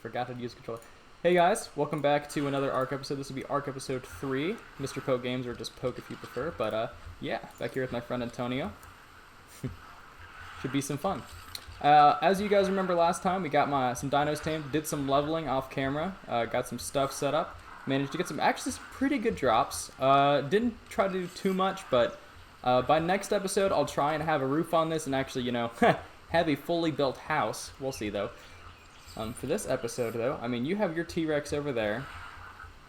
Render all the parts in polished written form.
Forgot how to use controller. Hey guys, welcome back to another ARC episode. This will be ARC episode 3. Mr. Poke Games, or just Poke if you prefer. But yeah, back here with my friend Antonio. Should be some fun. As you guys remember last time, we got some dinos tamed, did some leveling off camera, got some stuff set up, managed to get some pretty good drops. Didn't try to do too much, but by next episode, I'll try and have a roof on this and actually, have a fully built house. We'll see though. For this episode, though, I mean, you have your T-Rex over there.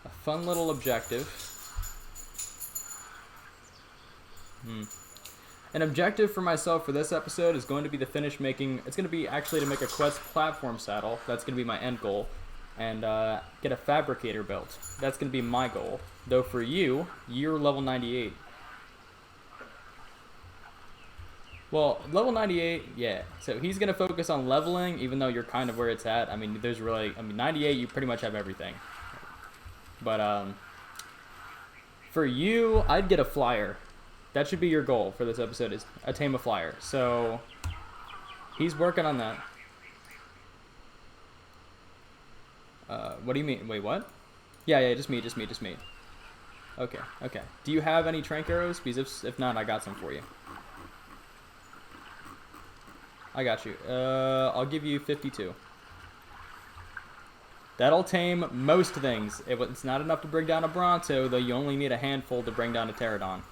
A fun little objective. An objective for myself for this episode is going to be to finish making... It's going to be actually to make a Quest platform saddle. That's going to be my end goal. And get a fabricator built. That's going to be my goal. Though for you, you're level 98. Well, level 98, yeah. So he's going to focus on leveling, even though you're kind of where it's at. I mean, 98, you pretty much have everything. But, for you, I'd get a flyer. That should be your goal for this episode, is tame a flyer. So, he's working on that. What do you mean? Wait, what? Yeah, just me. Okay. Do you have any Tranq Arrows? Because if not, I got some for you. I got you. I'll give you 52. That'll tame most things. It's not enough to bring down a Bronto, though you only need a handful to bring down a Pterodon.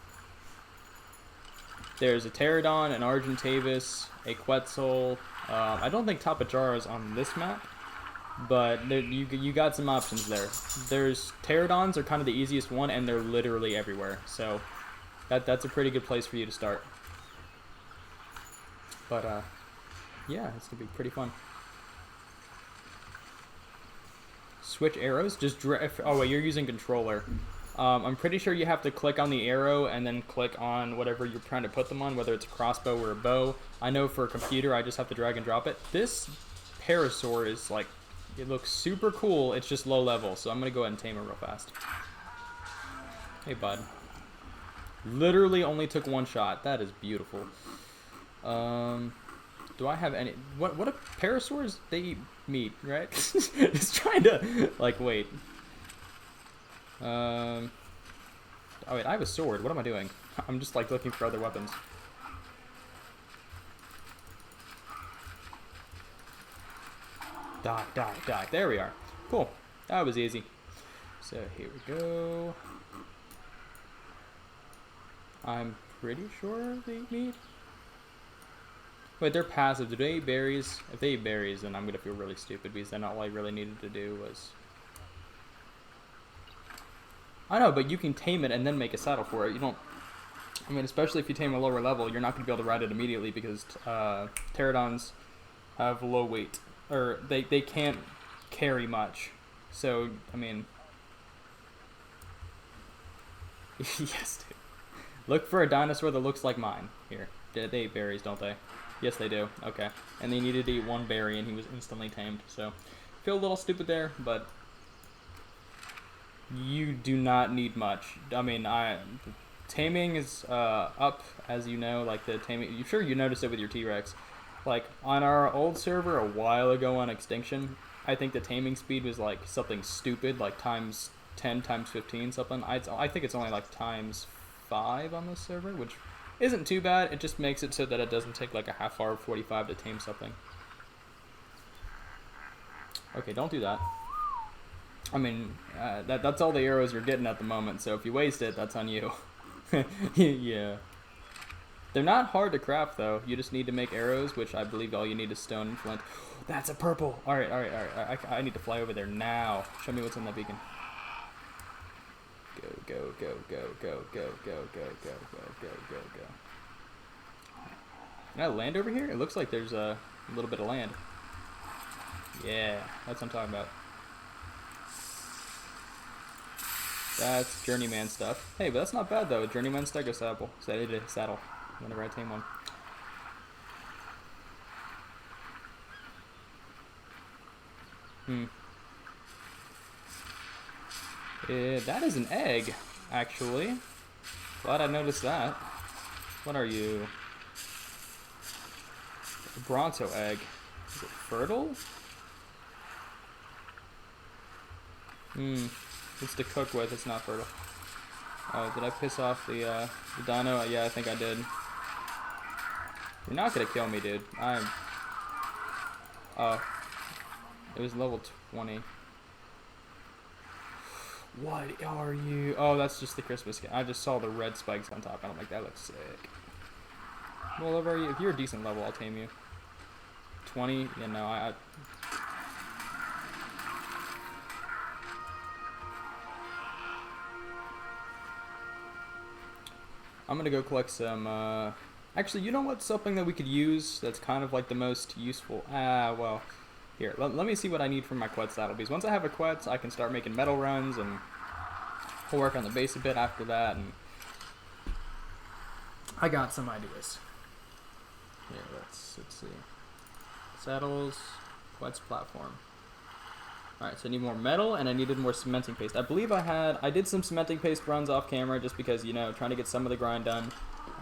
There's a Pterodon, an Argentavis, a Quetzal. I don't think Tapajara is on this map, but you got some options there. There's Pterodons are kind of the easiest one, and they're literally everywhere. So that's a pretty good place for you to start. But yeah, it's gonna be pretty fun. Switch arrows? Oh wait, you're using controller. I'm pretty sure you have to click on the arrow and then click on whatever you're trying to put them on, whether it's a crossbow or a bow. I know for a computer, I just have to drag and drop it. This Parasaur is like, it looks super cool. It's just low level, so I'm gonna go ahead and tame it real fast. Hey, bud. Literally only took one shot. That is beautiful. Do I have any... What are Parasaurs? They eat meat, right? Just trying to... Like, wait. Oh, wait, I have a sword. What am I doing? I'm just, like, looking for other weapons. Die. There we are. Cool. That was easy. So, here we go. I'm pretty sure they eat meat. Wait, they're passive. Do they eat berries? If they eat berries, then I'm going to feel really stupid, because then all I really needed to do was... I know, but you can tame it and then make a saddle for it. You don't... I mean, especially if you tame a lower level, you're not going to be able to ride it immediately, because Pterodons have low weight. Or, they can't carry much. So, I mean... Yes, dude. Look for a dinosaur that looks like mine. Here. They eat berries, don't they? Yes, they do. Okay. And they needed to eat one berry, and he was instantly tamed. So, feel a little stupid there, but you do not need much. I mean, taming is up, as you know. Like the taming, I'm sure you noticed it with your T-Rex. Like on our old server a while ago on Extinction, I think the taming speed was like something stupid, like times 10, times 15, something. I think it's only like times 5 on this server, which isn't too bad. It just makes it so that it doesn't take like a half hour 45 to tame something. Okay, don't do that. I mean, that's all the arrows you're getting at the moment, so if you waste it, that's on you. Yeah. They're not hard to craft, though. You just need to make arrows, which I believe all you need is stone and flint. That's a purple! Alright. I need to fly over there now. Show me what's in that beacon. Go. Can I land over here? It looks like there's a little bit of land. Yeah, that's what I'm talking about. That's journeyman stuff. Hey, but that's not bad though. Journeyman stego saddle. Whenever I tame one. That is an egg, actually. Glad I noticed that. What are you? A Bronto egg. Is it fertile? It's to cook with, it's not fertile. Oh, did I piss off the dino? Yeah, I think I did. You're not gonna kill me, dude. Oh. It was level 20. What are you? Oh, that's just the Christmas skin. I just saw the red spikes on top, and I'm like, that looks sick. What level are you? If you're a decent level, I'll tame you. 20? Yeah, no, I'm gonna go collect some, actually, you know what's something that we could use that's kind of like the most useful? Well, here, let me see what I need from my Quetzalcoatl, because once I have a Quetz, I can start making metal runs, and we'll work on the base a bit after that, and I got some ideas. Here, let's see. Saddles, Quetz platform. Alright, so I need more metal, and I needed more cementing paste. I believe I did some cementing paste runs off camera, just because, you know, trying to get some of the grind done.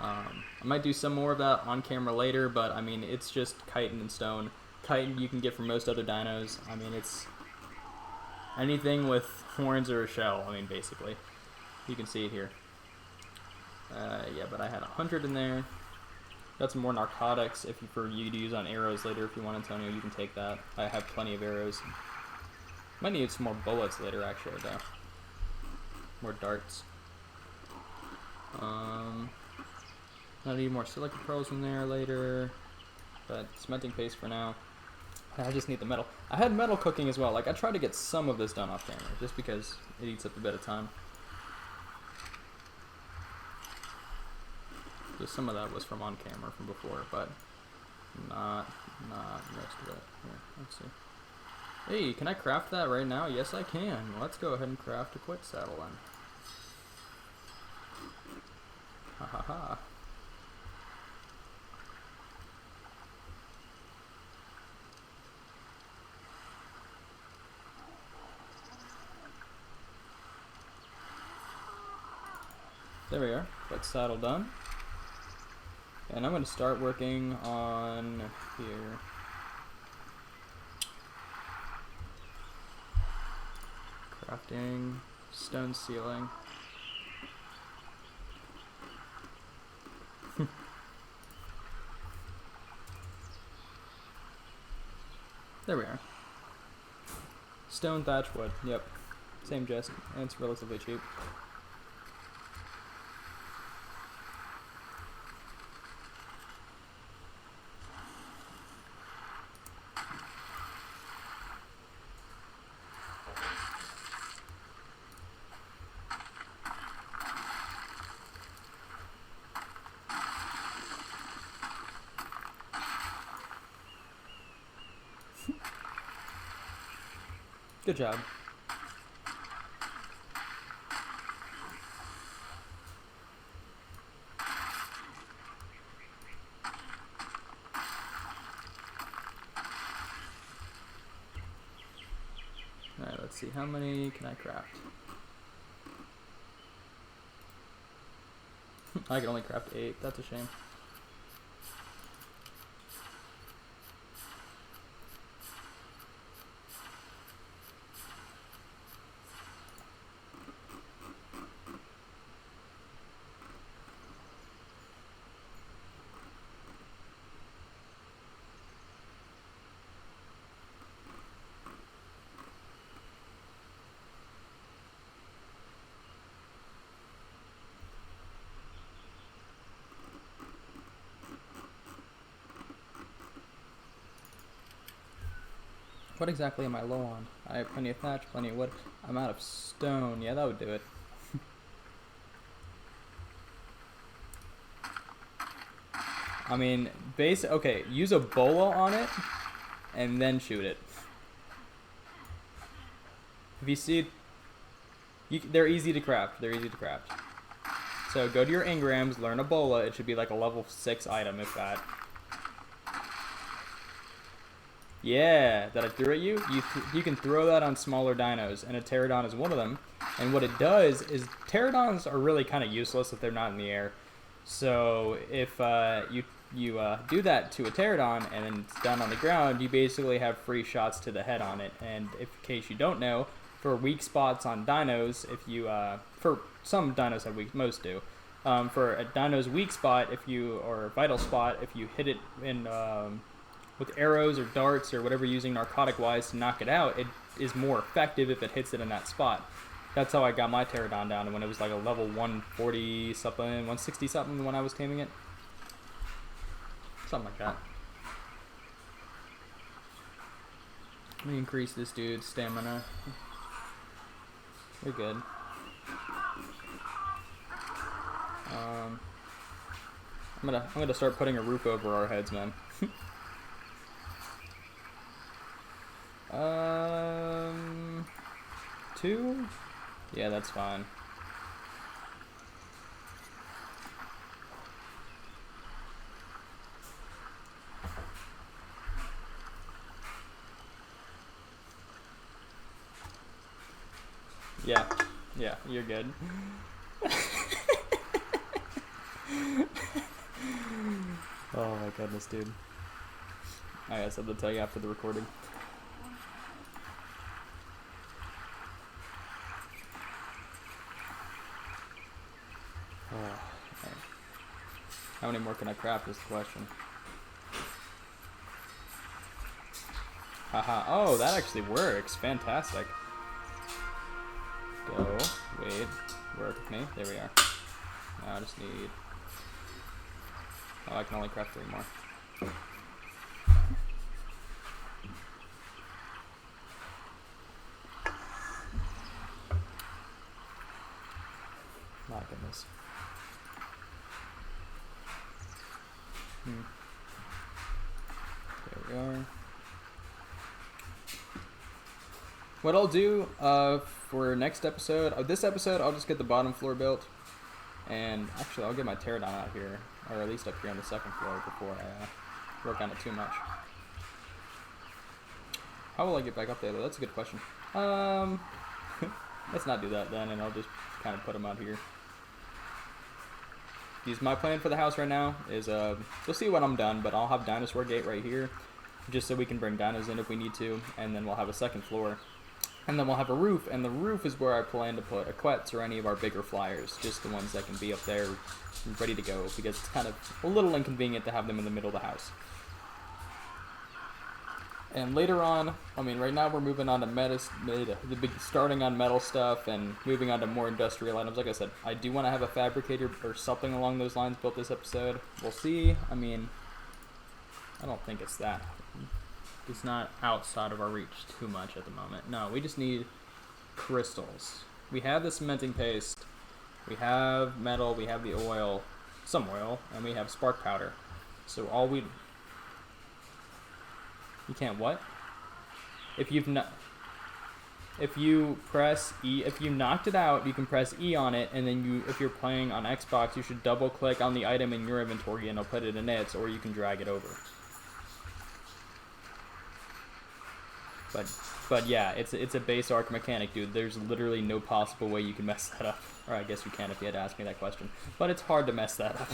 I might do some more of that on camera later, but, I mean, it's just chitin and stone. Chitin you can get from most other dinos. I mean, it's anything with horns or a shell, I mean, basically. You can see it here. Yeah, but I had 100 in there. Got some more narcotics for you to use on arrows later if you want, Antonio. You can take that. I have plenty of arrows. Might need some more bullets later, actually, though. More darts. I need more silica pearls in there later. But cementing paste for now. I just need the metal. I had metal cooking as well. Like, I tried to get some of this done off camera, just because it eats up a bit of time. Just some of that was from on camera from before, but not most of it. Here, let's see. Hey, can I craft that right now? Yes, I can. Let's go ahead and craft a Quetzalcoatl then. Ha ha ha. There we are. Quetzalcoatl done. And I'm going to start working on here. Crafting, stone ceiling. There we are. Stone thatch wood. Yep. Same gist. And it's relatively cheap. Good job. Alright, let's see. How many can I craft? I can only craft 8. That's a shame. What exactly am I low on? I have plenty of thatch, plenty of wood. I'm out of stone. Yeah, that would do it. I mean, okay, use a bola on it, and then shoot it. If you see, they're easy to craft. They're easy to craft. So go to your engrams, learn a bola. It should be like a level 6 item, if that. Yeah, that I threw at you? You can throw that on smaller dinos, and a pterodon is one of them. And what it does is, pterodons are really kind of useless if they're not in the air. So if you do that to a pterodon and then it's done on the ground, you basically have free shots to the head on it. And in case you don't know, for weak spots on dinos, if you for some dinos have weak, most do. For a dino's weak spot, if you or vital spot, if you hit it in with arrows or darts or whatever using narcotic wise to knock it out, it is more effective if it hits it in that spot. That's how I got my pterodon down when it was like a level 140 something, 160 something when I was taming it. Something like that. Let me increase this dude's stamina. We're good. I'm gonna start putting a roof over our heads, man. 2? Yeah, that's fine. Yeah, you're good. Oh my goodness, dude. I got something to tell you after the recording. Oh, okay. How many more can I craft is the question. Haha. Oh, that actually works. Fantastic. Go. Wait. Work with me. There we are. Now I just need... Oh, I can only craft 3 more. My goodness. There we are. What I'll do for next episode, this episode, I'll just get the bottom floor built. And actually, I'll get my pterodon out here, or at least up here on the second floor before I work on it too much. How will I get back up there, though? That's a good question. Let's not do that then, and I'll just kind of put them out here. Use my plan for the house right now is, you'll see when I'm done, but I'll have dinosaur gate right here, just so we can bring dinos in if we need to, and then we'll have a second floor. And then we'll have a roof, and the roof is where I plan to put Aquets or any of our bigger flyers, just the ones that can be up there ready to go, because it's kind of a little inconvenient to have them in the middle of the house. And later on, I mean, right now we're moving on to starting on metal stuff and moving on to more industrial items. Like I said, I do want to have a fabricator or something along those lines built this episode. We'll see. I mean, I don't think it's that. It's not outside of our reach too much at the moment. No, we just need crystals. We have the cementing paste. We have metal. We have the oil. Some oil. And we have spark powder. So all we... You can't what? If you press E, if you knocked it out, you can press E on it, and then if you're playing on Xbox, you should double click on the item in your inventory and it'll put it in its, or you can drag it over. But yeah, it's a base arc mechanic, dude. There's literally no possible way you can mess that up. Or I guess you can if you had to ask me that question. But it's hard to mess that up.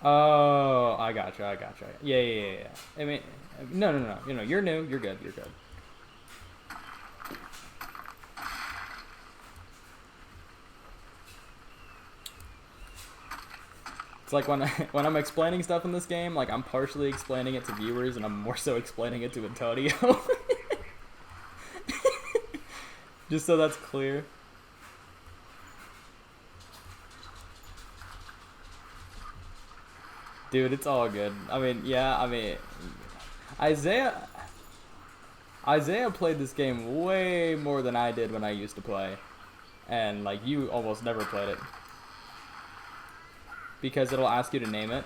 Oh, I gotcha. Yeah. I mean, no. You're new. You're good. It's like when I'm explaining stuff in this game, like I'm partially explaining it to viewers and I'm more so explaining it to Antonio. Just so that's clear. Dude, it's all good. I mean, Isaiah played this game way more than I did when I used to play. And, like, you almost never played it. Because it'll ask you to name it.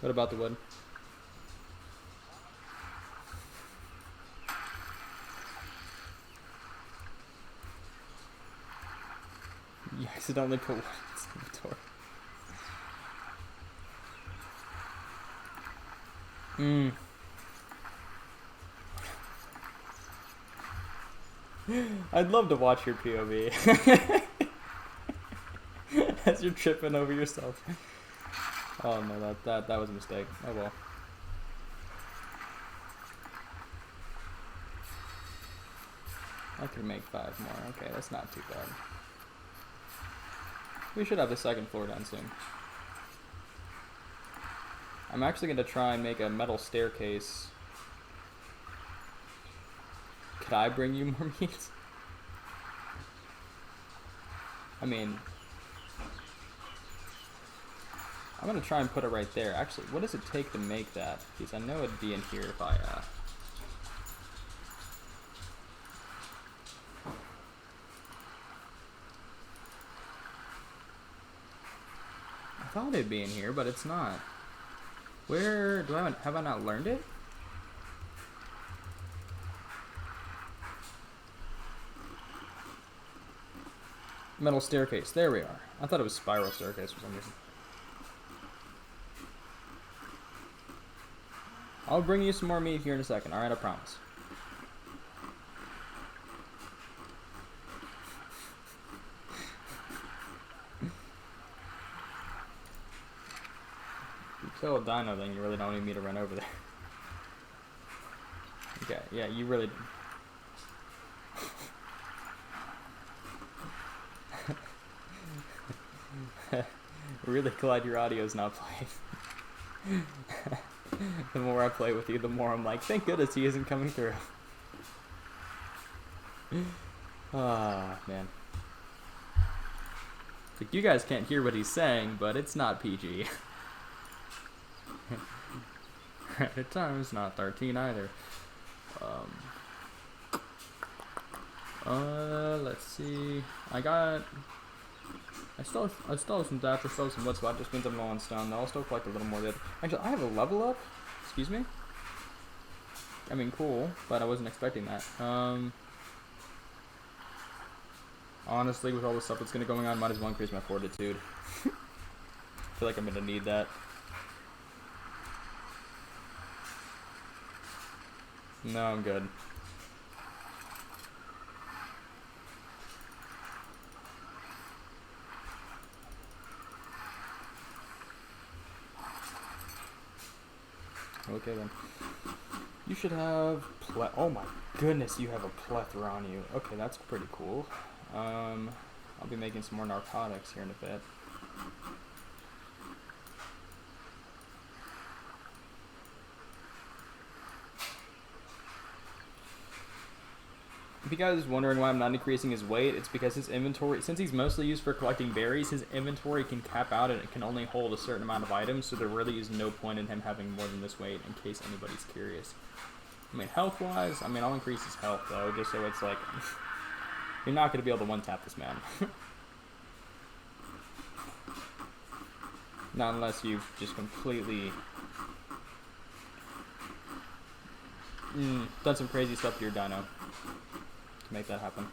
What about the wood? You accidentally put wood in the door. Mm. I'd love to watch your POV. As you're tripping over yourself. Oh no, that was a mistake. Oh well. I could make 5 more. Okay, that's not too bad. We should have the second floor done soon. I'm actually going to try and make a metal staircase. Could I bring you more meat? I mean, I'm going to try and put it right there. Actually, what does it take to make that? Because I know it'd be in here if I thought it'd be in here, but it's not. Where do have I not learned it? Metal staircase. There we are. I thought it was spiral staircase for some reason. I'll bring you some more meat here in a second. Alright, I promise. Kill a dino, then you really don't need me to run over there. Okay, yeah, you really... Really glad your audio's not playing. The more I play with you, the more I'm like, thank goodness he isn't coming through. Ah, man. Like, you guys can't hear what he's saying, but it's not PG. At times, not 13 either. Let's see. I stole some thatch, I stole some wood, so that just means I'm low on stone. I'll still collect a little more of it. Actually, I have a level up. Excuse me? I mean, cool, but I wasn't expecting that. Honestly, with all the stuff that's gonna going on, might as well increase my fortitude. I feel like I'm gonna need that. No, I'm good. Okay then. You should have oh my goodness, you have a plethora on you. Okay, that's pretty cool. I'll be making some more narcotics here in a bit. If you guys are wondering why I'm not increasing his weight, it's because his inventory, since he's mostly used for collecting berries, his inventory can cap out and it can only hold a certain amount of items, so there really is no point in him having more than this weight, in case anybody's curious. I mean, health-wise, I mean, I'll increase his health, though, just so it's like, you're not going to be able to one-tap this man. Not unless you've just completely done some crazy stuff to your dino. Make that happen.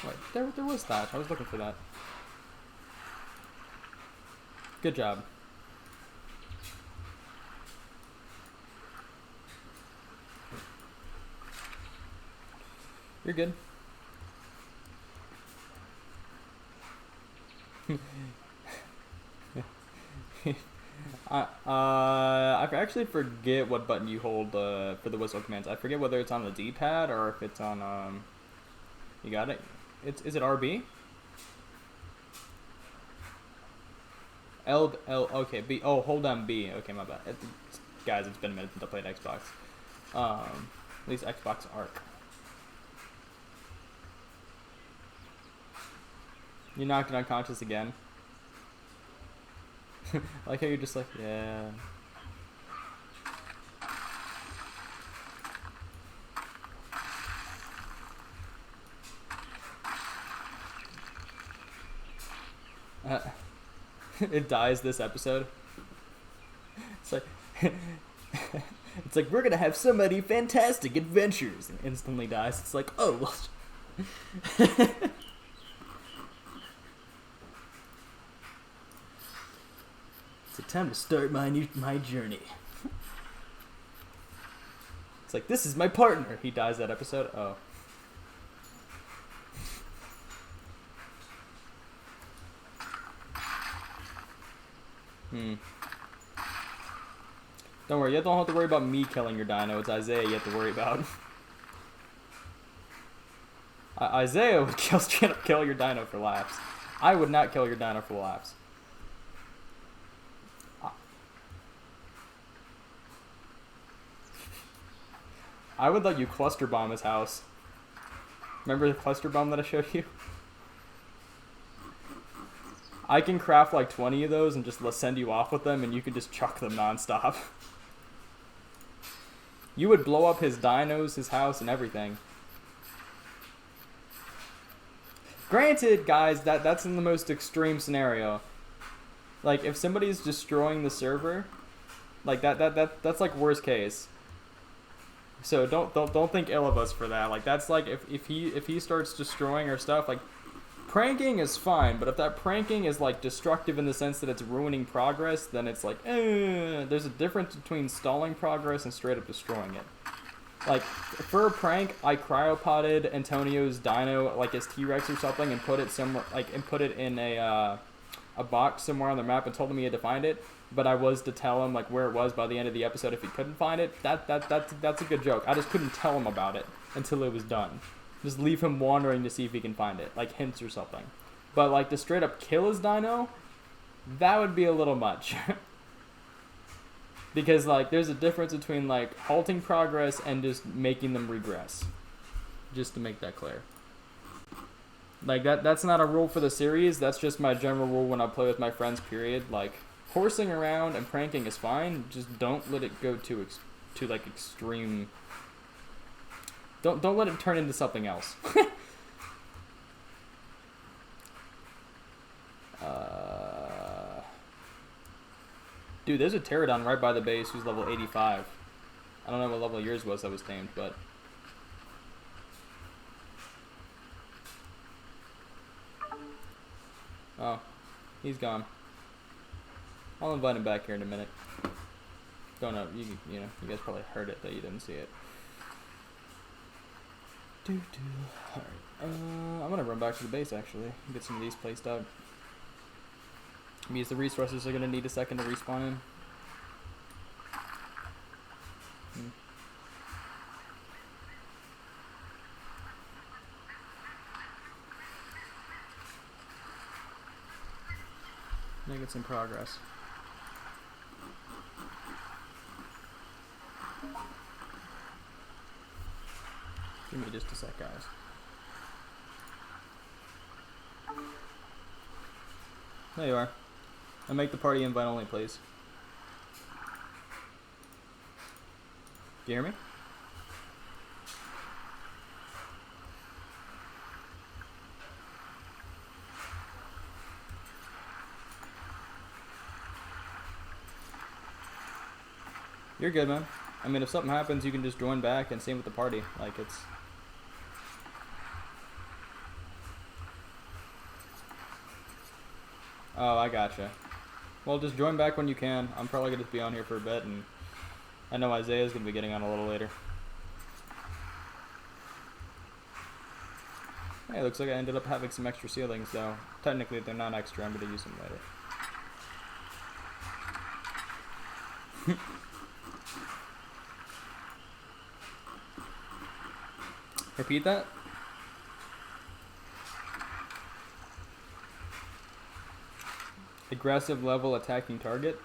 Wait, there was that. I was looking for that. Good job. You're good. I actually forget what button you hold for the whistle commands. I forget whether it's on the D-pad or if it's on you got it? Is it RB? L okay, B. Oh, hold down B. Okay, my bad. Guys, it's been a minute since I played Xbox. At least Xbox Arc. You knocked it unconscious again. I like how you're just like, yeah. It dies this episode. It's like, it's like, we're gonna have so many fantastic adventures, and instantly dies. It's like, oh, well. It's time to start my journey. It's like, this is my partner. He dies that episode. Oh. Don't worry, you don't have to worry about me killing your dino. It's Isaiah you have to worry about. Isaiah would straight up kill your dino for laughs. I would not kill your dino for laughs. I would let you cluster bomb his house. Remember the cluster bomb that I showed you? I can craft like 20 of those and just send you off with them, and you can just chuck them nonstop. You would blow up his dinos, his house, and everything. Granted, guys, that's in the most extreme scenario. Like, if somebody's destroying the server, like that's like worst case. So don't think ill of us for that. Like, that's like if he starts destroying our stuff, like, pranking is fine, but if that pranking is like destructive in the sense that it's ruining progress, then it's like, there's a difference between stalling progress and straight up destroying it. Like, for a prank, I cryopotted Antonio's dino, like his T-Rex or something, and put it somewhere, like, and put it in a box somewhere on the map and told him he had to find it. But I was to tell him like where it was by the end of the episode if he couldn't find it. That's a good joke. I just couldn't tell him about it until it was done. Just leave him wandering to see if he can find it, like hints or something. But like to straight up kill his dino, that would be a little much. Because like there's a difference between like halting progress and just making them regress. Just to make that clear. Like that's not a rule for the series, that's just my general rule when I play with my friends, period. Like, horsing around and pranking is fine, just don't let it go to like extreme. Don't let it turn into something else. Dude, there's a pterodon right by the base who's level 85. I don't know what level yours was that was tamed, but oh, he's gone. I'll invite him back here in a minute. Don't know, you know, you guys probably heard it, but you didn't see it. Alright, I'm gonna run back to the base actually, get some of these placed out. Means the resources are gonna need a second to respawn in. Making some progress. Give me just a sec, guys. There you are. And make the party invite only, please. Do you hear me? You're good, man. I mean, if something happens, you can just join back and same with the party. Like, it's... Oh, I gotcha. Well, just join back when you can. I'm probably going to be on here for a bit, and I know Isaiah's going to be getting on a little later. Hey, looks like I ended up having some extra ceilings, though. Technically, they're not extra. I'm going to use them later. Repeat that? Aggressive level attacking target.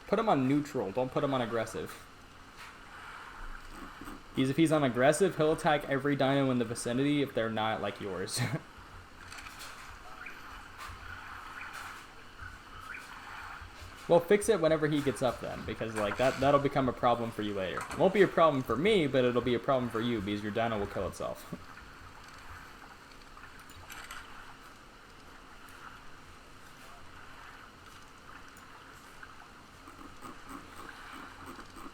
Put him on neutral. Don't put him on aggressive. If he's on aggressive, he'll attack every dino in the vicinity if they're not like yours. Well, fix it whenever he gets up then, because like that'll become a problem for you later. It won't be a problem for me, but it'll be a problem for you because your dino will kill itself.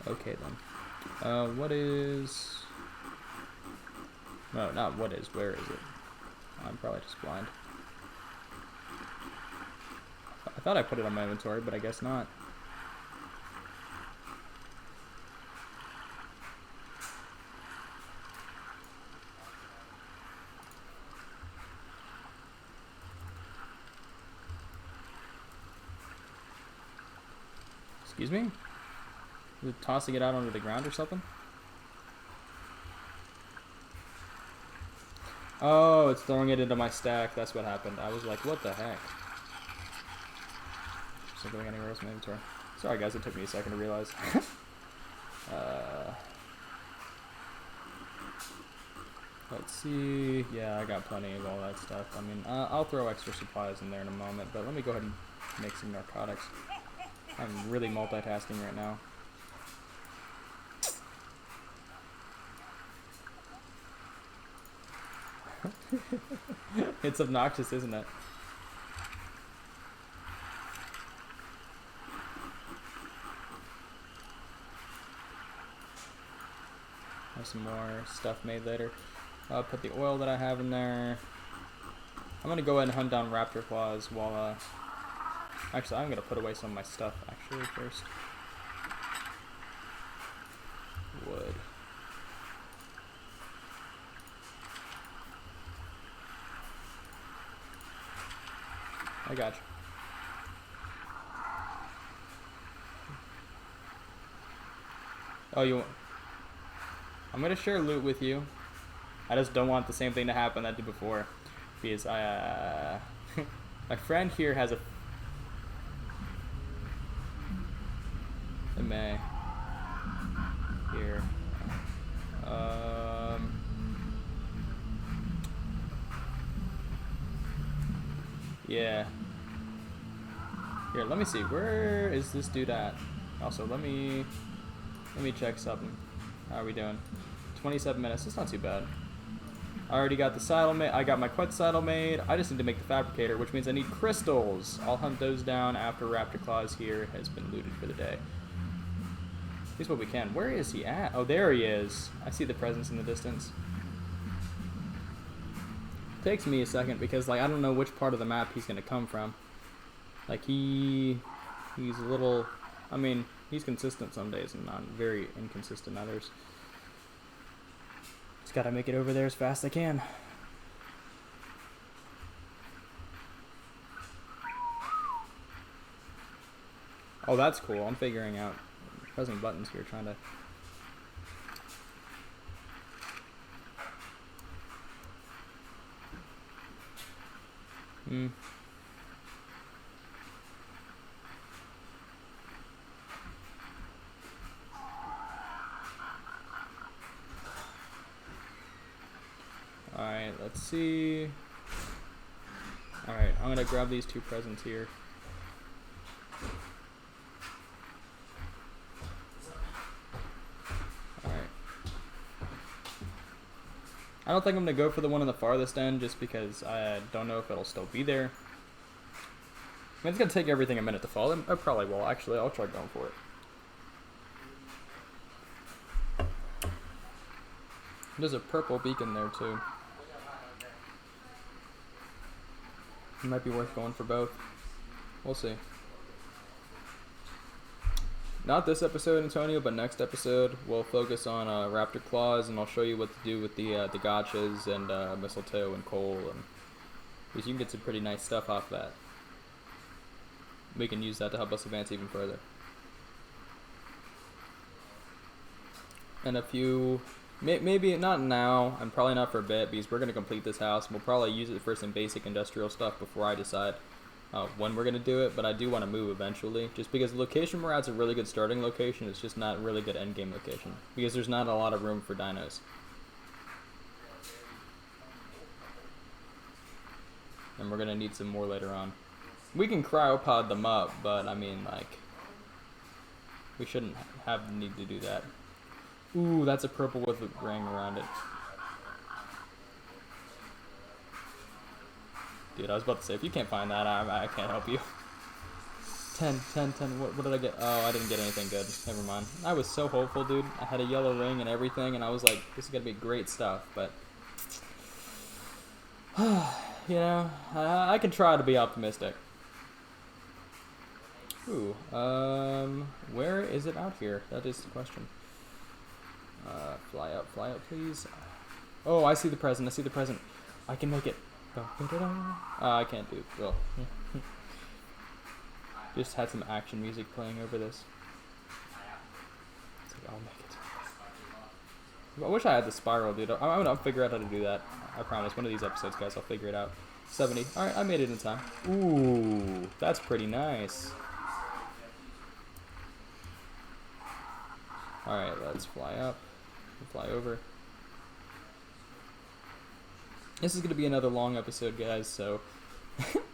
Okay then. What is... No, not what is. Where is it? I'm probably just blind. I thought I put it on my inventory, but I guess not. Excuse me? Is it tossing it out onto the ground or something? Oh, it's throwing it into my stack. That's what happened. I was like, what the heck? Just not going anywhere else in my inventory. Sorry guys, it took me a second to realize. Let's see. Yeah, I got plenty of all that stuff. I mean, I'll throw extra supplies in there in a moment, but let me go ahead and make some narcotics. I'm really multitasking right now. It's obnoxious, isn't it? Have some more stuff made later. I'll put the oil that I have in there. I'm gonna go ahead and hunt down raptor claws while actually I'm gonna put away some of my stuff actually first. Wood. I got you. Oh, you want... I'm gonna share loot with you. I just don't want the same thing to happen that I did before. Because I, my friend here has a May here. Yeah. Here, let me see. Where is this dude at? Also, let me check something. How are we doing? 27 minutes. That's not too bad. I already got the saddle made. I got my quet saddle made. I just need to make the fabricator, which means I need crystals. I'll hunt those down after Raptor Claws here has been looted for the day. At least what we can. Where is he at? Oh, there he is. I see the presence in the distance. Takes me a second because, like, I don't know which part of the map he's gonna come from. Like, he's a little... I mean, he's consistent some days and not very inconsistent others. Just gotta make it over there as fast as I can. Oh, that's cool. I'm figuring out, pressing buttons here, trying to... Alright, let's see. Alright, I'm gonna grab these two presents here. Alright. I don't think I'm gonna go for the one on the farthest end just because I don't know if it'll still be there. I mean, it's gonna take everything a minute to fall. I probably will, actually. I'll try going for it. There's a purple beacon there, too. It might be worth going for both. We'll see. Not this episode, Antonio, but next episode we'll focus on raptor claws, and I'll show you what to do with the gotchas and mistletoe and coal, and because you can get some pretty nice stuff off that. We can use that to help us advance even further. And a few, maybe not now, and probably not for a bit, because we're going to complete this house. We'll probably use it for some basic industrial stuff before I decide when we're going to do it, but I do want to move eventually, just because the location we're at is a really good starting location. It's just not a really good end game location, because there's not a lot of room for dinos. And we're going to need some more later on. We can cryopod them up, but I mean, like, we shouldn't have the need to do that. Ooh, that's a purple with a ring around it. Dude, I was about to say, if you can't find that, I can't help you. 10. What did I get? Oh, I didn't get anything good. Never mind. I was so hopeful, dude. I had a yellow ring and everything, and I was like, this is gonna be great stuff, but... you know, I can try to be optimistic. Ooh, where is it out here? That is the question. Fly up, please. Oh, I see the present, I can make it. I can't do it. Well, just had some action music playing over this. I'll make it. I wish I had the spiral, dude. I'm gonna figure out how to do that. I promise. One of these episodes, guys, I'll figure it out. 70. Alright, I made it in time. Ooh, that's pretty nice. Alright, let's fly up. Fly over. This is going to be another long episode, guys, so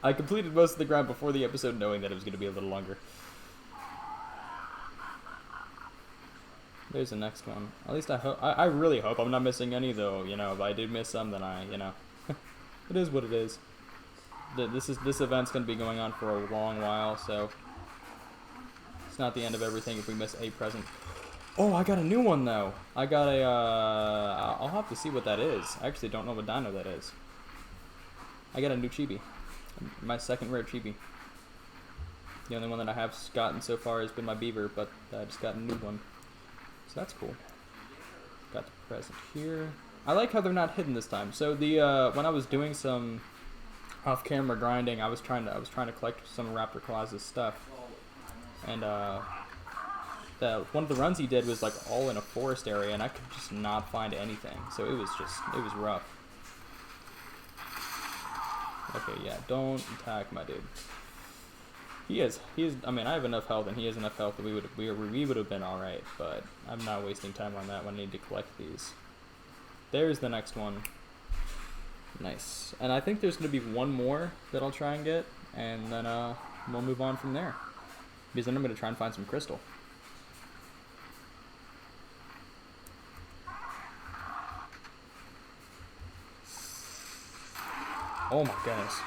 I completed most of the ground before the episode knowing that it was going to be a little longer. There's the next one. At least I hope. I really hope I'm not missing any, though. You know, if I did miss some, then it is what it is. This event's going to be going on for a long while, so it's not the end of everything if we miss a present. Oh, I got a new one, though. I got a, I'll have to see what that is. I actually don't know what dino that is. I got a new chibi. My second rare chibi. The only one that I have gotten so far has been my beaver, but I just got a new one. So that's cool. Got the present here. I like how they're not hidden this time. So the, when I was doing some off-camera grinding, I was trying to collect some Raptor Claus' stuff. And, one of the runs he did was like all in a forest area, and I could just not find anything. So it was rough. Okay, yeah, don't attack my dude. He is. I mean, I have enough health, and he has enough health that we would have been all right. But I'm not wasting time on that when I need to collect these. There's the next one. Nice. And I think there's gonna be one more that I'll try and get, and then we'll move on from there. Because then I'm gonna try and find some crystal. Oh my goodness.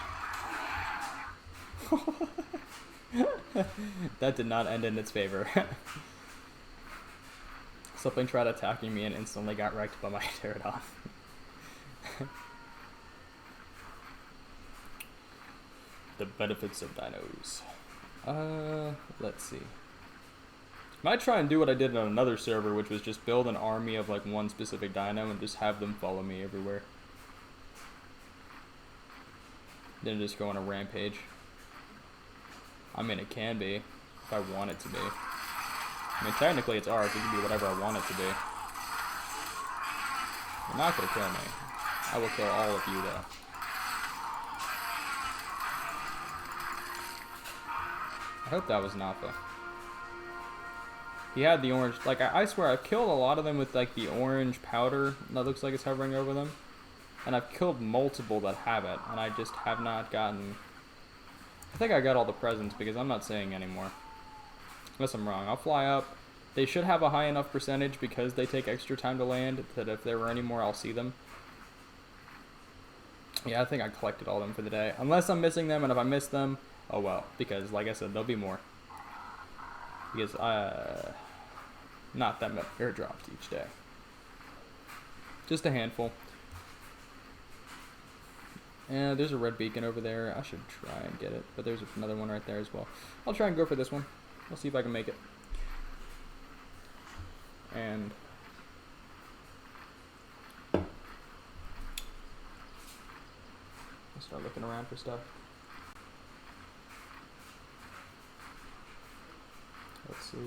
That did not end in its favor. Something tried attacking me and instantly got wrecked by my pterodon. The benefits of dinos. Let's see. Might try and do what I did on another server, which was just build an army of like one specific dino and just have them follow me everywhere. Then just go on a rampage. I mean, it can be, if I want it to be. I mean, technically it's Ark, it can be whatever I want it to be. You're not gonna kill me. I will kill all of you, though. I hope that was Nappa. He had the orange, like, I swear, I've killed a lot of them with, like, the orange powder that looks like it's hovering over them. And I've killed multiple that have it, and I just have not gotten... I think I got all the presents because I'm not saying anymore. Unless I'm wrong. I'll fly up. They should have a high enough percentage because they take extra time to land that if there were any more, I'll see them. Yeah, I think I collected all of them for the day. Unless I'm missing them, and if I miss them, oh well. Because, like I said, there'll be more. Because, not that much airdropped each day. Just a handful. And there's a red beacon over there. I should try and get it, but there's another one right there as well. I'll try and go for this one. I'll see if I can make it. And I'll start looking around for stuff. Let's see.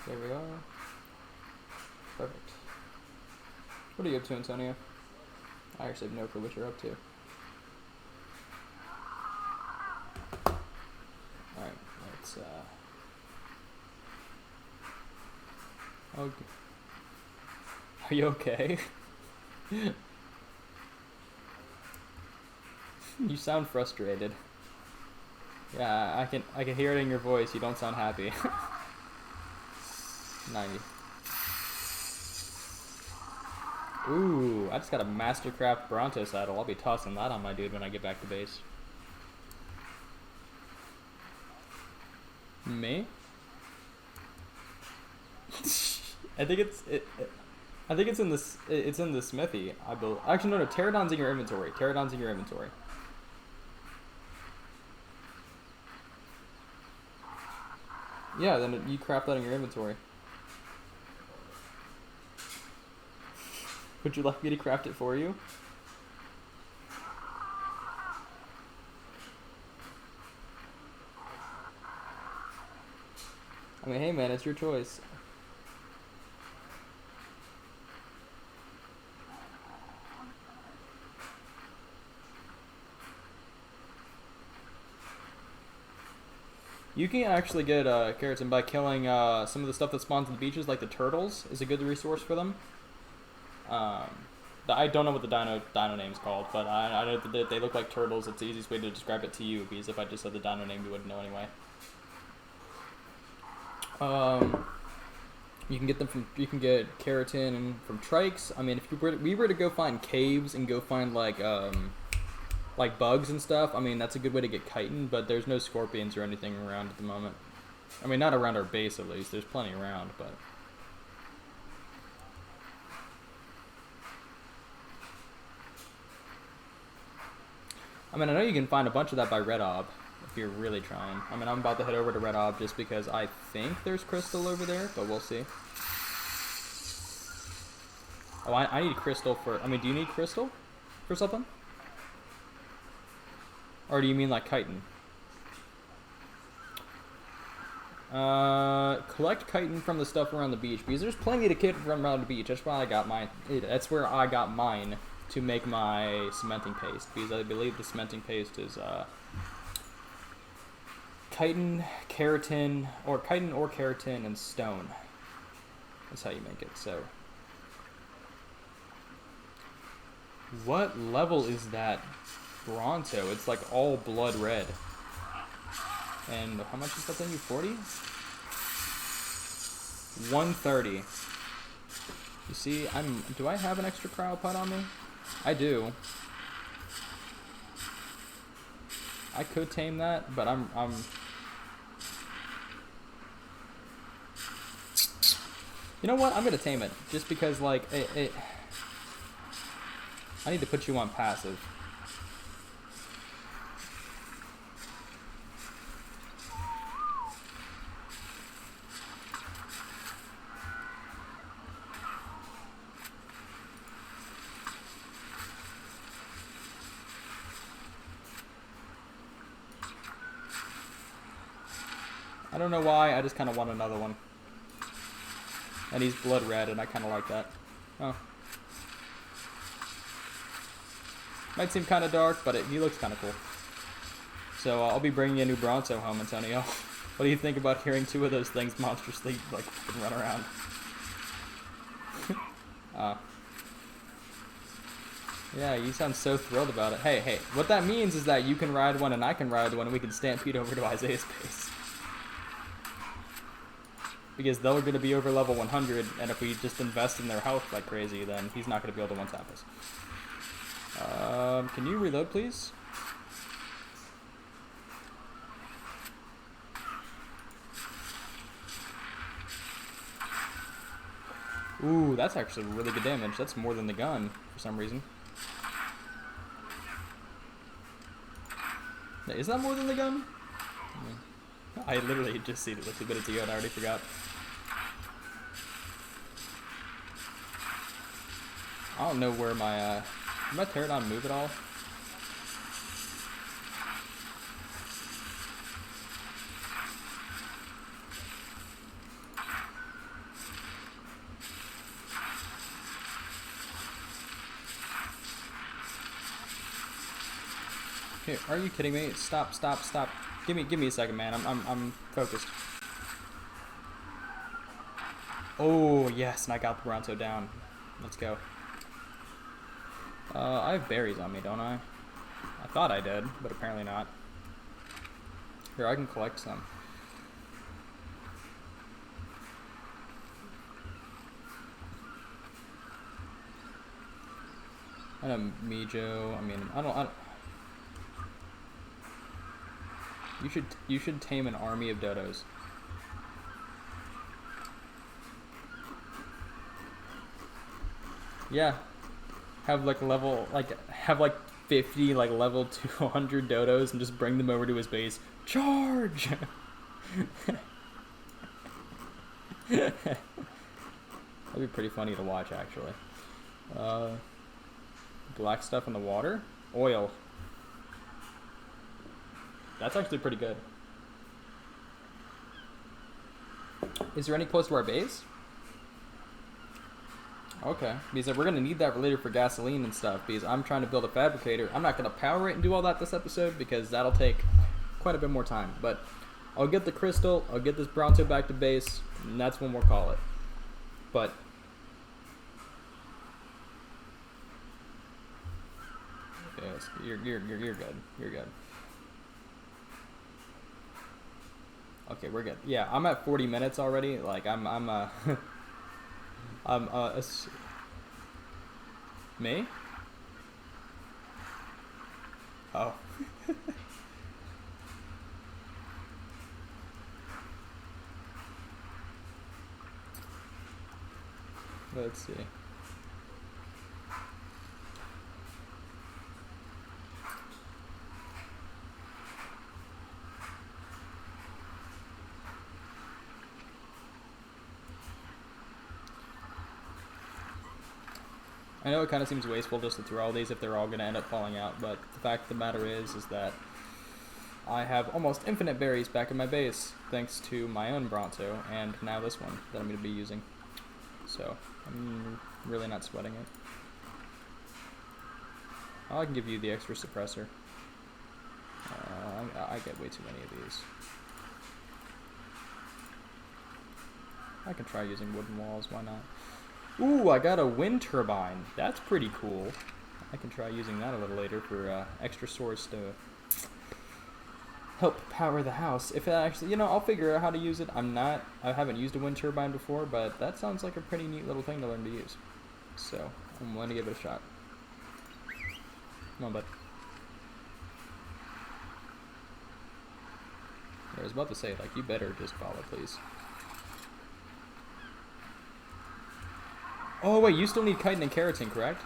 There we are. Perfect. What are you up to, Antonio? I actually have no clue what you're up to. Alright, let's, okay. Are you okay? You sound frustrated. Yeah, I can hear it in your voice. You don't sound happy. 90. Ooh, I just got a Mastercraft Bronto saddle. I'll be tossing that on my dude when I get back to base. Me? I think it's in this. It's in the smithy. I believe. Actually, no. Pterodon's in your inventory. Pterodon's in your inventory. Yeah, then you craft that in your inventory. Would you like me to craft it for you? I mean, hey man, it's your choice. You can actually get keratin by killing some of the stuff that spawns on the beaches, like the turtles is a good resource for them. I don't know what the dino name's called, but I know that they look like turtles. It's the easiest way to describe it to you, because if I just said the dino name, you wouldn't know anyway. You can get them from, you can get keratin from trikes. I mean, if we were to go find caves and go find like bugs and stuff, I mean, that's a good way to get chitin, but there's no scorpions or anything around at the moment. I mean, not around our base at least. There's plenty around, but... I mean, I know you can find a bunch of that by Red Ob, if you're really trying. I mean, I'm about to head over to Red Ob just because I think there's crystal over there, but we'll see. Oh, I need crystal for... I mean, do you need crystal for something? Or do you mean like chitin? Collect chitin from the stuff around the beach, because there's plenty to get from around the beach. That's why I got mine. That's where I got mine to make my cementing paste, because I believe the cementing paste is chitin, keratin, or keratin and stone. That's how you make it. So, what level is that Bronto? It's like all blood red. And how much is that thing? 40? 130. You see, do I have an extra cryopod on me? I do. I could tame that, but I'm you know what? I'm gonna tame it just because, like, I need to put you on passive. I don't know why, I just kind of want another one. And he's blood red, and I kind of like that. Oh. Might seem kind of dark, but he looks kind of cool. So I'll be bringing a new Bronto home, Antonio. What do you think about hearing two of those things monstrously, like, fucking run around? Yeah, you sound so thrilled about it. Hey, what that means is that you can ride one and I can ride one and we can stampede over to Isaiah's base. Because they're going to be over level 100, and if we just invest in their health like crazy, then he's not going to be able to one-tap us. Can you reload, please? Ooh, that's actually really good damage. That's more than the gun, for some reason. Is that more than the gun? I literally just seen it like 2 minutes ago and I already forgot. I don't know where my, did my pterodon move at all? Here, are you kidding me? Stop. Give me a second, man. I'm focused. Oh, yes, and I got the Bronto down. Let's go. I have berries on me, don't I? I thought I did, but apparently not. Here, I can collect some. I know Mijo. I mean, I don't. You should tame an army of dodos. Yeah. Have like 50 like level 200 dodos and just bring them over to his base. Charge! That'd be pretty funny to watch, actually. Black stuff in the water? Oil. That's actually pretty good. Is there any close to our base? Okay, because we're going to need that later for gasoline and stuff, because I'm trying to build a fabricator. I'm not going to power it and do all that this episode, because that'll take quite a bit more time. But I'll get the crystal, I'll get this Bronto back to base, and that's when we'll call it. But yes, you're good. You're good. Okay, we're good. Yeah, I'm at 40 minutes already. Like I'm me? Oh. Let's see. I know it kind of seems wasteful just to throw all these if they're all going to end up falling out, but the fact of the matter is that I have almost infinite berries back in my base, thanks to my own Bronto, and now this one that I'm going to be using. So, I'm really not sweating it. Oh, I can give you the extra suppressor. I get way too many of these. I can try using wooden walls, why not? Ooh, I got a wind turbine. That's pretty cool. I can try using that a little later for extra source to help power the house. If it actually, I'll figure out how to use it. I haven't used a wind turbine before, but that sounds like a pretty neat little thing to learn to use. So, I'm willing to give it a shot. Come on, bud. I was about to say, like, you better just follow, please. Oh, wait, you still need chitin and keratin, correct?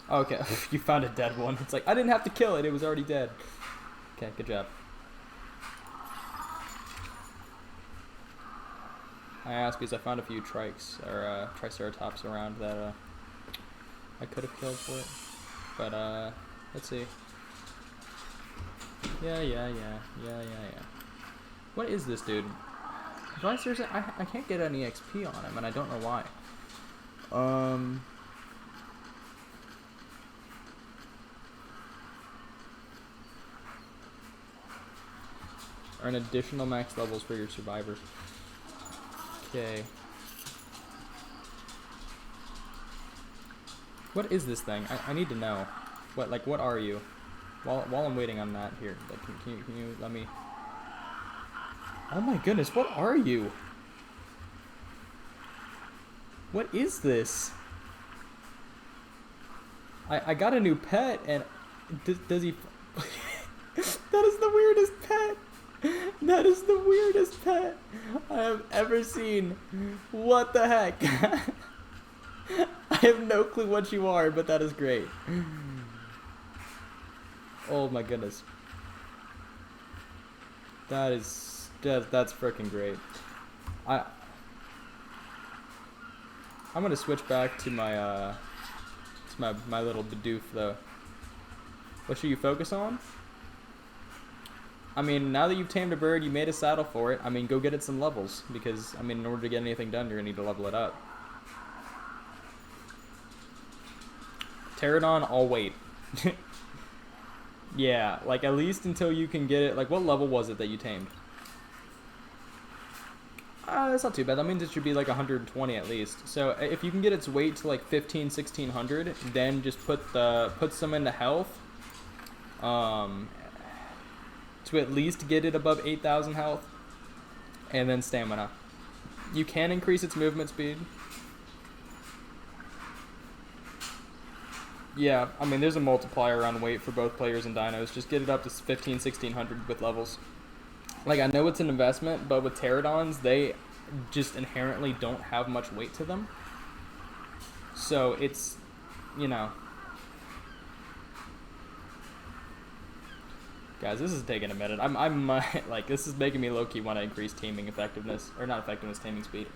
Okay, you found a dead one. It's like, I didn't have to kill it, it was already dead. Okay, good job. I asked because I found a few triceratops around that I could have killed for it. But, let's see. Yeah. What is this dude? Do I seriously? I can't get any XP on him, and I don't know why. Earn additional max levels for your survivors. Okay. What is this thing? I need to know. What are you? While I'm waiting on that here, can you let me? Oh my goodness, what are you? What is this? I got a new pet, and does he? That is the weirdest pet. That is the weirdest pet I have ever seen. What the heck? I have no clue what you are, but that is great. Oh my goodness. That's freaking great. I'm gonna switch back to my my little Bidoof though. What should you focus on? I mean, now that you've tamed a bird, you made a saddle for it. I mean, go get it some levels, because I mean, in order to get anything done, you're gonna need to level it up. Pterodon, I'll wait. Yeah, like at least until you can get it. Like, what level was it that you tamed? That's not too bad. That means it should be like 120 at least. So if you can get its weight to like 1600, then just put some into health. To at least get it above 8,000 health, and then stamina. You can increase its movement speed. Yeah, I mean, there's a multiplier on weight for both players and dinos. Just get it up to 1600 with levels. Like, I know it's an investment, but with pterodons, they just inherently don't have much weight to them. So it's, Guys, this is taking a minute. I'm like, this is making me low-key want to increase taming effectiveness. Or not effectiveness, taming speed.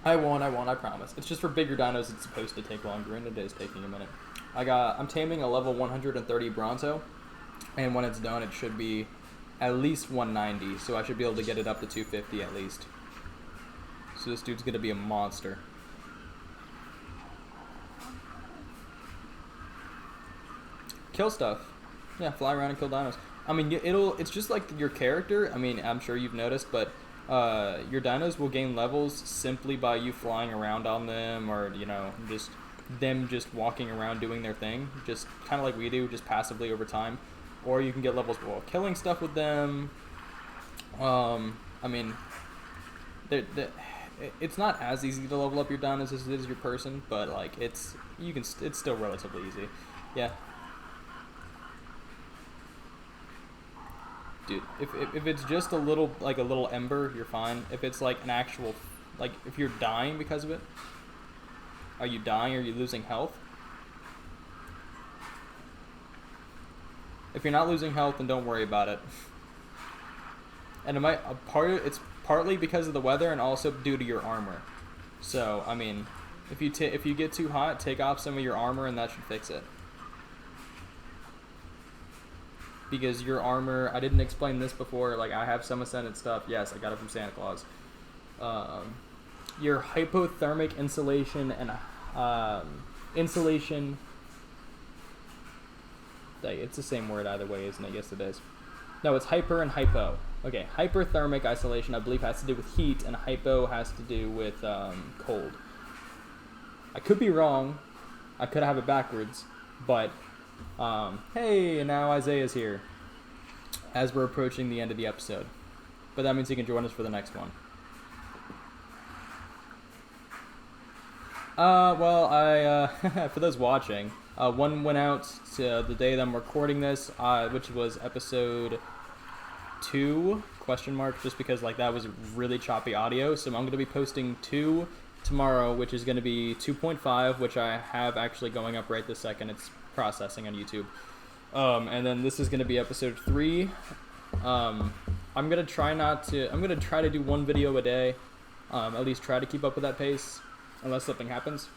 I promise. It's just for bigger dinos it's supposed to take longer, and it is taking a minute. I'm taming a level 130 Bronto, and when it's done it should be at least 190, so I should be able to get it up to 250 at least. So this dude's gonna be a monster. Kill stuff. Yeah, fly around and kill dinos. I mean, it's just like your character. I mean, I'm sure you've noticed, but your dinos will gain levels simply by you flying around on them, or just them just walking around doing their thing, just kind of like we do, just passively over time. Or you can get levels while killing stuff with them. I mean, it's not as easy to level up your dinos as it is your person, but like it's still relatively easy. Yeah. Dude, if it's just a little ember, you're fine. If it's like an actual, like if you're dying because of it, are you dying? Are you losing health? If you're not losing health, then don't worry about it. And it's partly because of the weather and also due to your armor. So I mean, if you get too hot, take off some of your armor and that should fix it. Because your armor, I didn't explain this before, like I have some Ascendant stuff, yes, I got it from Santa Claus. Your hypothermic insulation and insulation, it's the same word either way, isn't it? Yes it is. No, it's hyper and hypo. Okay, hyperthermic isolation I believe has to do with heat, and hypo has to do with cold. I could be wrong, I could have it backwards, but hey, and now Isaiah's here as we're approaching the end of the episode, but that means he can join us for the next one. Well, I for those watching, one went out to the day that I'm recording this, which was episode 2 ? Just because like that was really choppy audio, so I'm going to be posting 2 tomorrow, which is going to be 2.5, which I have actually going up right this second. It's processing on YouTube. And then this is going to be episode 3. I'm going to try to do 1 video a day, at least try to keep up with that pace, unless something happens.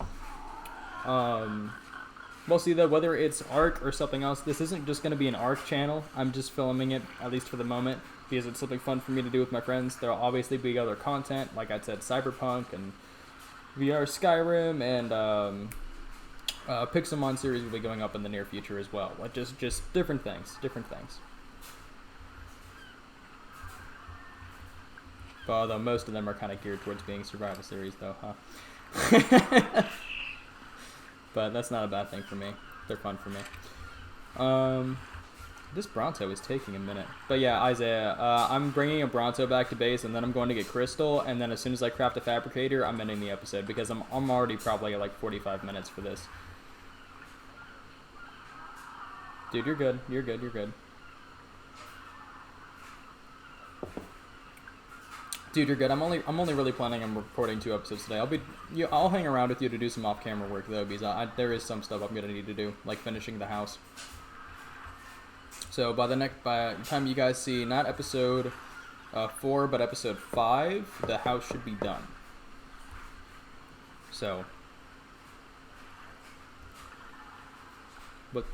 We'll see though, whether it's ARC or something else. This isn't just going to be an ARC channel. I'm just filming it, at least for the moment, because it's something fun for me to do with my friends. There'll obviously be other content, like I said, Cyberpunk and VR Skyrim, and Pixelmon series will be going up in the near future as well. Like just different things. But although most of them are kind of geared towards being survival series, though, huh? But that's not a bad thing for me. They're fun for me. This Bronto is taking a minute. But yeah, Isaiah, I'm bringing a Bronto back to base, and then I'm going to get Crystal, and then as soon as I craft a Fabricator, I'm ending the episode, because I'm already probably at like 45 minutes for this. Dude, you're good. You're good. Dude, you're good. I'm only really planning on recording 2 episodes today. I'll hang around with you to do some off-camera work though, because there is some stuff I'm gonna need to do, like finishing the house. So by the time you guys see not episode 4 but episode 5, the house should be done. So, but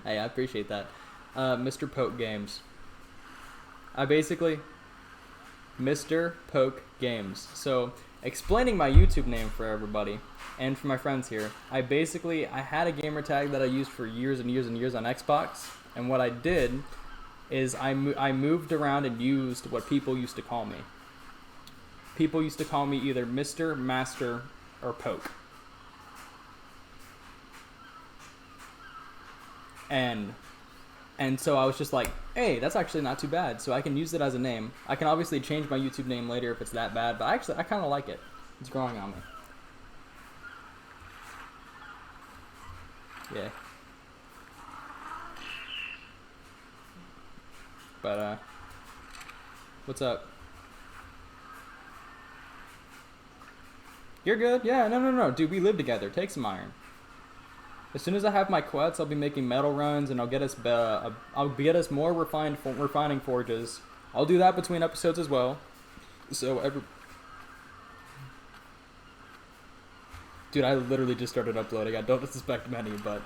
I appreciate that. Mr. Poke Games. Mr. Poke Games. So, explaining my YouTube name for everybody, and for my friends here, I had a gamer tag that I used for years and years and years on Xbox, and what I did is I moved around and used what people used to call me. People used to call me either Mr., Master, or Poke. And so I was just like, hey, that's actually not too bad, so I can use it as a name. I can obviously change my YouTube name later if it's that bad, but I kind of like it. It's growing on me. Yeah. But, what's up? You're good? Yeah, no. Dude, we live together. Take some iron. As soon as I have my quests, I'll be making metal runs, and I'll get us more refining forges, I'll do that between episodes as well. So Dude, I literally just started uploading. I don't suspect many, but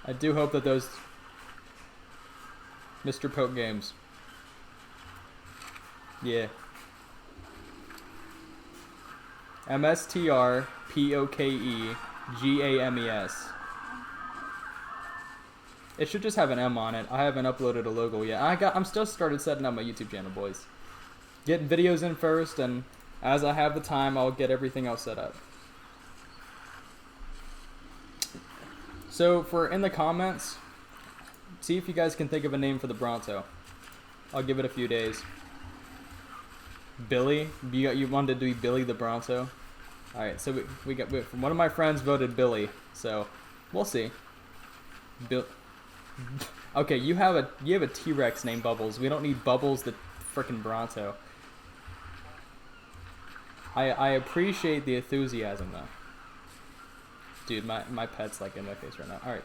I do hope that those Mr. Poke games. Yeah. MSTRPOKEGAMES. It should just have an M on it. I haven't uploaded a logo yet. I'm still started setting up my YouTube channel, boys. Getting videos in first, and as I have the time, I'll get everything else set up. So in the comments, see if you guys can think of a name for the Bronto. I'll give it a few days. Billy? You wanted to be Billy the Bronto? Alright, so we got one of my friends voted Billy, so we'll see. Okay, you have a T-Rex named Bubbles. We don't need Bubbles the frickin' Bronto. I appreciate the enthusiasm though. Dude, my pet's like in my face right now. Alright.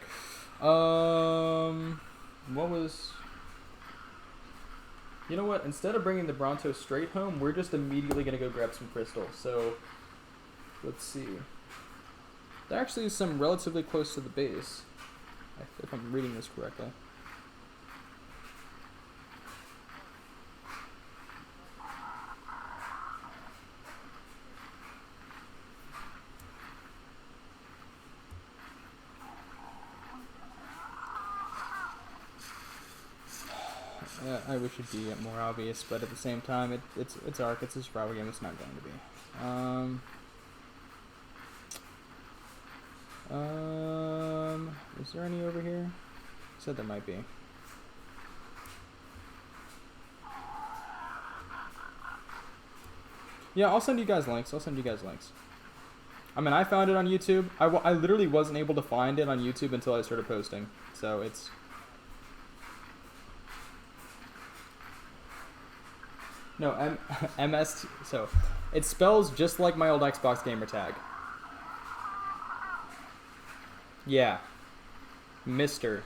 What was... You know what? Instead of bringing the Bronto straight home, we're just immediately going to go grab some crystal. So, let's see. There actually is some relatively close to the base, if I'm reading this correctly. I wish it'd be more obvious, but at the same time, it's Ark. It's a survival game. It's not going to be. Is there any over here? Said there might be. Yeah, I'll send you guys links. I mean, I found it on YouTube. I literally wasn't able to find it on YouTube until I started posting. So it's... No, MS... So, it spells just like my old Xbox gamer tag. Yeah. Mr.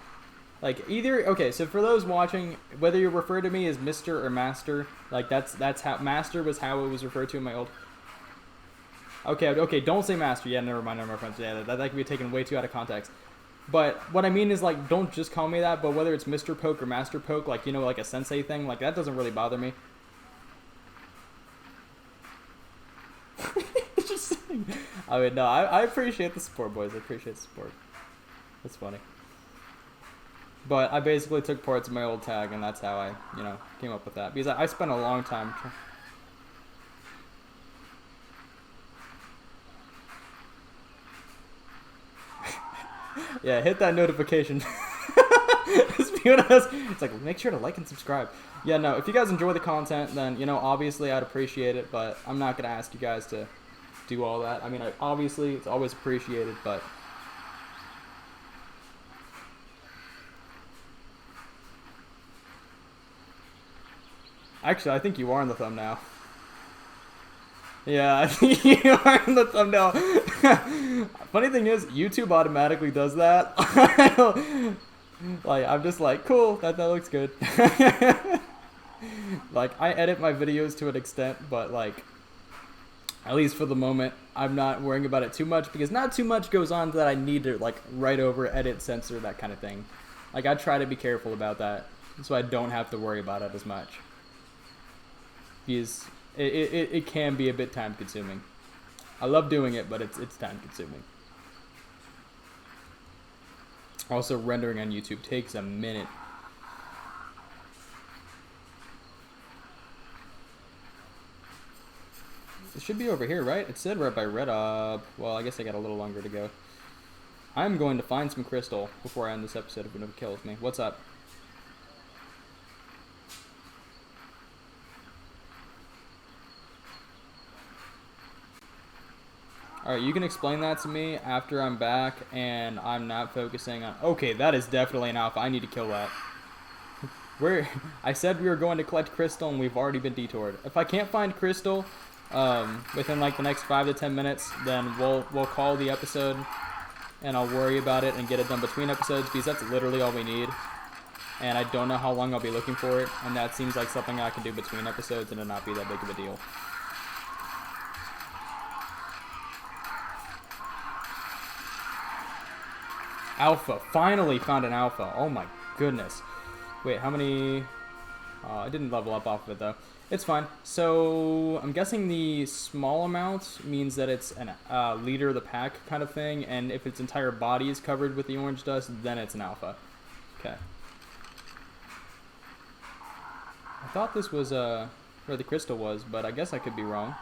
Like, either... Okay, so for those watching, whether you refer to me as Mr. or Master, like, that's how... Master was how it was referred to in my old... Okay, don't say Master. Yeah, never mind, my friends. Yeah, that can be taken way too out of context. But what I mean is, like, don't just call me that, but whether it's Mr. Poke or Master Poke, like, you know, like a sensei thing, like, that doesn't really bother me. I mean, no, I appreciate the support, boys. I appreciate the support. That's funny. But I basically took parts of my old tag, and that's how I, you know, came up with that. Because I spent a long time yeah, hit that notification. It's like, make sure to like and subscribe. Yeah, no, if you guys enjoy the content, then, you know, obviously I'd appreciate it, but I'm not going to ask you guys to do all that. I mean, obviously, it's always appreciated, but... Actually, I think you are in the thumbnail. Yeah, I think you are in the thumbnail. Funny thing is, YouTube automatically does that. Like, I'm just like, cool, that looks good. Like, I edit my videos to an extent, but, like, at least for the moment, I'm not worrying about it too much, because not too much goes on that I need to, like, write over, edit, censor, that kind of thing. Like, I try to be careful about that, so I don't have to worry about it as much. Because it can be a bit time-consuming. I love doing it, but it's time-consuming. Also, rendering on YouTube takes a minute. It should be over here, right? It said right by Red Up. Well, I guess I got a little longer to go. I'm going to find some crystal before I end this episode if it kills me. What's up? Alright, you can explain that to me after I'm back and I'm not focusing on... Okay, that is definitely an alpha. I need to kill that. I said we were going to collect crystal and we've already been detoured. If I can't find crystal within like the next 5 to 10 minutes, then we'll call the episode and I'll worry about it and get it done between episodes, because that's literally all we need. and I don't know how long I'll be looking for it, and that seems like something I can do between episodes and it not be that big of a deal. Alpha. Finally found an alpha. Oh my goodness. Wait, how many... I didn't level up off of it though. It's fine. So I'm guessing the small amount means that it's an leader of the pack kind of thing, and if its entire body is covered with the orange dust, then it's an alpha. Okay. I thought this was where the crystal was, but I guess I could be wrong.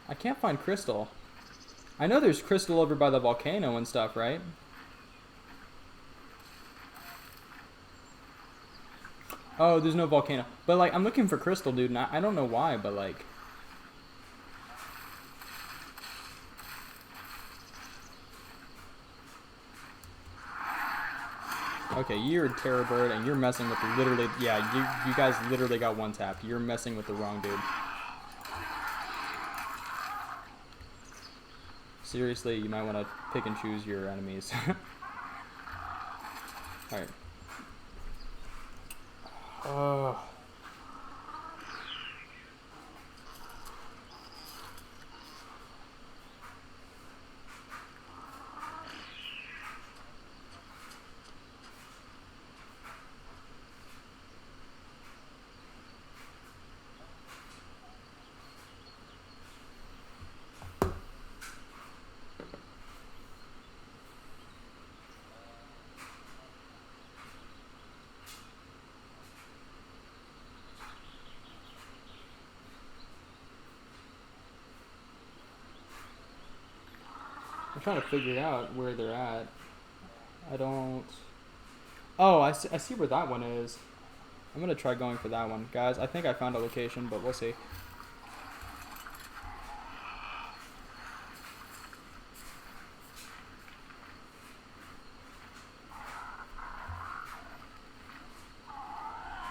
I can't find crystal. I know there's crystal over by the volcano and stuff, right? Oh, there's no volcano. But, like, I'm looking for crystal, dude, and I don't know why, but, like... Okay, you're a terror bird, and you're messing with literally... Yeah, you guys literally got one tap. You're messing with the wrong dude. Seriously, you might want to pick and choose your enemies. Alright. I'm trying to figure out where they're at. I don't... Oh, I see where that one is. I'm going to try going for that one. Guys, I think I found a location, but we'll see.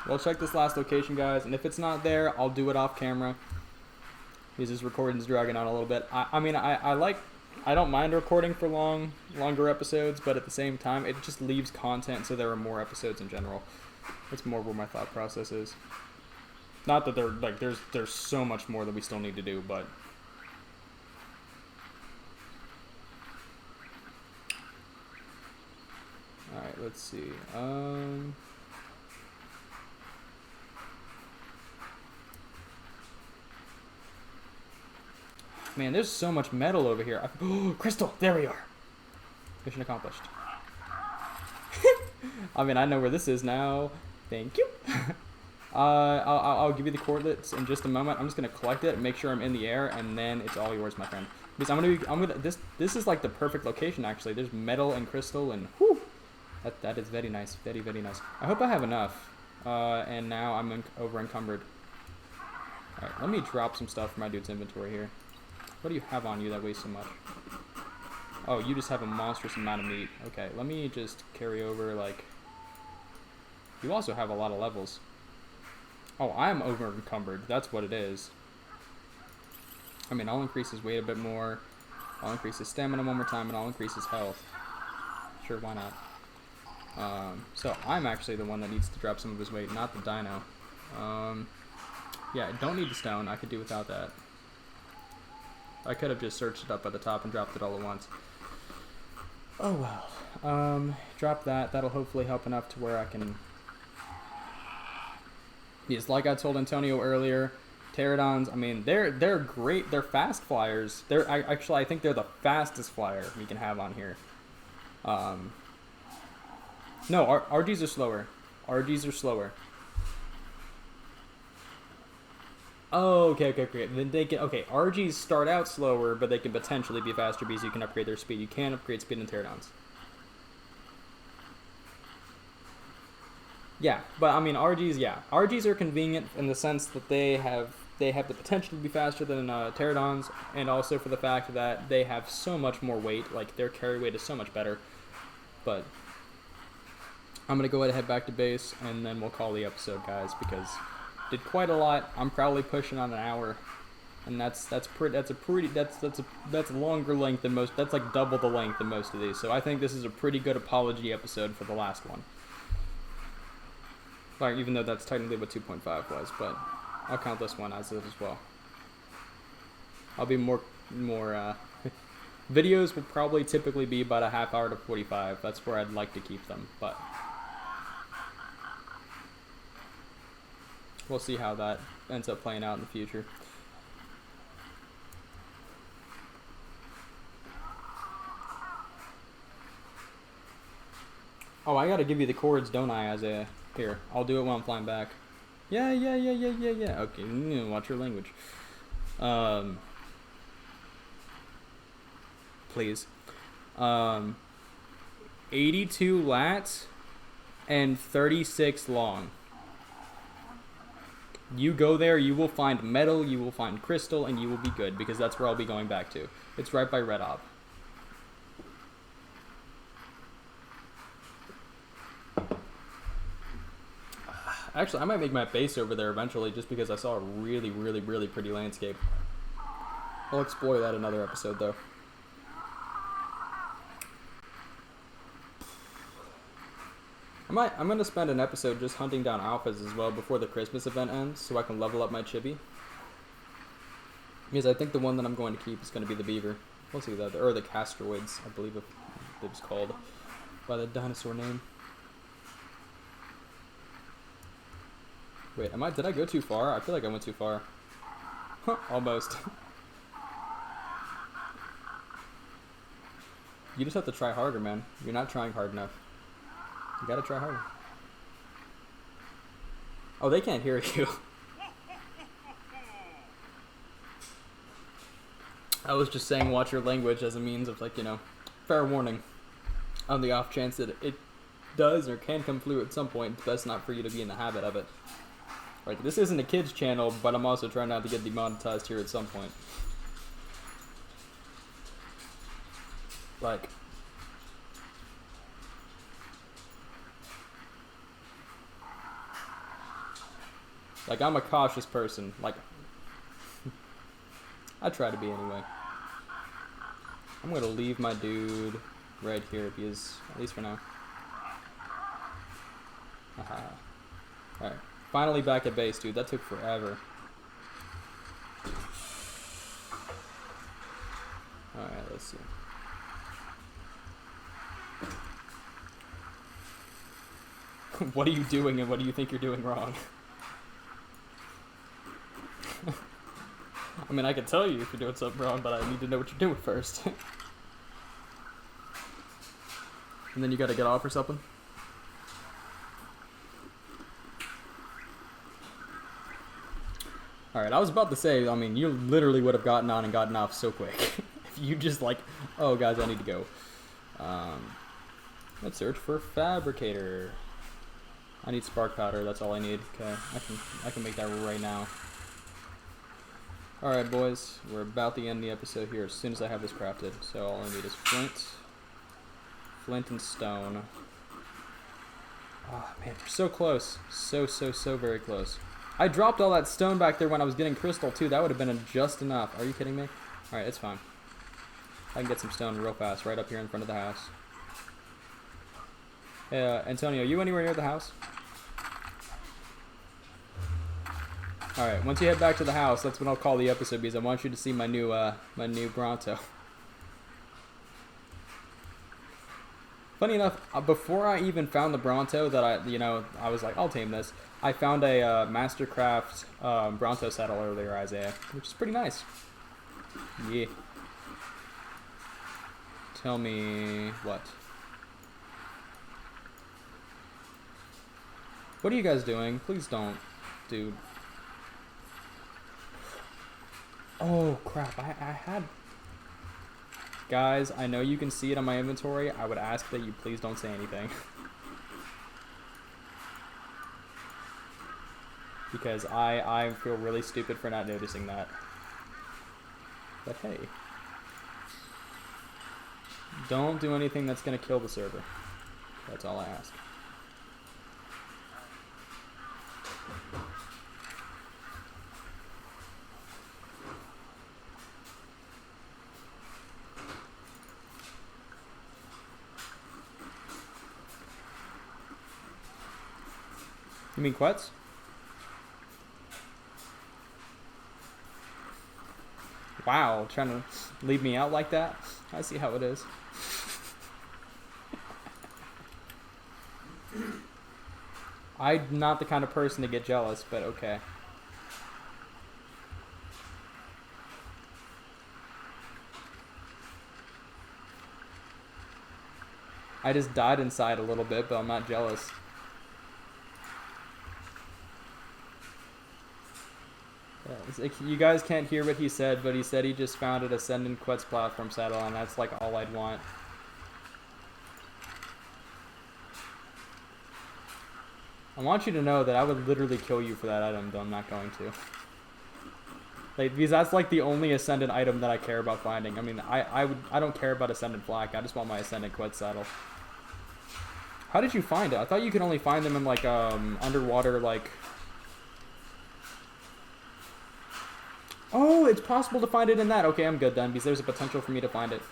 We'll check this last location, guys, and if it's not there, I'll do it off camera. Because this recording's dragging on a little bit. I mean, I don't mind recording for longer episodes, but at the same time, it just leaves content so there are more episodes in general. That's more where my thought process is. Not that there's so much more that we still need to do, but... Alright, let's see. Man, there's so much metal over here. Oh, crystal! There we are! Mission accomplished. I mean, I know where this is now. Thank you. I'll give you the coordinates in just a moment. I'm just gonna collect it, make sure I'm in the air, and then it's all yours, my friend. Because this is like the perfect location, actually. There's metal and crystal, and whew, that is very nice, very nice. I hope I have enough. And now I'm over encumbered. All right, let me drop some stuff from my dude's inventory here. What do you have on you that weighs so much? Oh, you just have a monstrous amount of meat. Okay, let me just carry over, like... You also have a lot of levels. Oh, I'm over encumbered. That's what it is. I mean, I'll increase his weight a bit more. I'll increase his stamina one more time, and I'll increase his health. Sure, why not? So I'm actually the one that needs to drop some of his weight, not the dino. Yeah, I don't need the stone. I could do without that. I could have just searched it up at the top and dropped it all at once. Oh well. Drop that. That'll hopefully help enough to where I can... Yes, like I told Antonio earlier, pterodons, I mean, they're great. They're fast flyers. Actually, I think they're the fastest flyer we can have on here. No, RGs are slower. RGs are slower. Oh, okay. Then they can... Okay, RGs start out slower, but they can potentially be faster because you can upgrade their speed. You can upgrade speed in pterodons. Yeah, but I mean, RGs, yeah. RGs are convenient in the sense that they have the potential to be faster than pterodons, and also for the fact that they have so much more weight. Like, their carry weight is so much better. But I'm going to go ahead and head back to base, and then we'll call the episode, guys, because... Did quite a lot. I'm probably pushing on an hour. and that's a longer length than most. That's like double the length than most of these. So I think this is a pretty good apology episode for the last one. Like, even though that's technically what 2.5 was, but I'll count this one as it as well. I'll be more videos will probably typically be about a half hour to 45. That's where I'd like to keep them, but we'll see how that ends up playing out in the future. Oh, I gotta give you the chords, don't I, Isaiah? Here, I'll do it while I'm flying back. Yeah. Okay, watch your language. Please. 82 lats and 36 long. You go there, you will find metal, you will find crystal, and you will be good, because that's where I'll be going back to. It's right by Red Ob. Actually, I might make my base over there eventually, just because I saw a really pretty landscape. I'll explore that another episode, though. I'm gonna spend an episode just hunting down alphas as well before the Christmas event ends, so I can level up my chibi. Because I think the one that I'm going to keep is going to be the beaver. We'll see that, or the castroids, I believe it was called by the dinosaur name. Wait, did I go too far? I feel like I went too far. Huh, almost. You just have to try harder, man. You're not trying hard enough. You gotta try harder. Oh, they can't hear you. I was just saying watch your language as a means of, like, fair warning. On the off chance that it does or can come through at some point, it's best not for you to be in the habit of it. Like, this isn't a kid's channel, but I'm also trying not to get demonetized here at some point. Like, I'm a cautious person. Like, I try to be anyway. I'm gonna leave my dude right here because, at least for now. Haha. Alright. Finally back at base, dude. That took forever. Alright, let's see. What are you doing and what do you think you're doing wrong? I mean, I can tell you if you're doing something wrong, but I need to know what you're doing first. And then you gotta get off or something? Alright, I was about to say, I mean, you literally would have gotten on and gotten off so quick. If you just like, oh guys, I need to go. Let's search for fabricator. I need spark powder, that's all I need. Okay, I can make that right now. Alright boys, we're about to end the episode here as soon as I have this crafted. So all I need is flint and stone. Oh man, we're so close. So very close. I dropped all that stone back there when I was getting crystal too. That would have been just enough. Are you kidding me? Alright, it's fine. I can get some stone real fast right up here in front of the house. Hey, Antonio, you anywhere near the house? Alright, once you head back to the house, that's when I'll call the episode because I want you to see my new Bronto. Funny enough, before I even found the Bronto that I was like, I'll tame this, I found a Mastercraft Bronto saddle earlier, Isaiah, which is pretty nice. Yeah. Tell me what? What are you guys doing? Please don't, dude. Oh crap, I had... Guys, I know you can see it on my inventory. I would ask that you please don't say anything. Because I feel really stupid for not noticing that. But hey. Don't do anything that's gonna kill the server. That's all I ask. You mean Quetz? Wow, trying to leave me out like that? I see how it is. I'm not the kind of person to get jealous, but okay. I just died inside a little bit, but I'm not jealous. Yeah, it's like, you guys can't hear what he said, but he said he just found an Ascendant Quetz platform saddle, and that's like all I'd want. I want you to know that I would literally kill you for that item, though I'm not going to. Like, because that's like the only Ascendant item that I care about finding. I mean, I don't care about Ascendant Flak. I just want my Ascendant Quetz saddle. How did you find it? I thought you could only find them in like underwater like. Oh, it's possible to find it in that. Okay, I'm good then, because there's a potential for me to find it.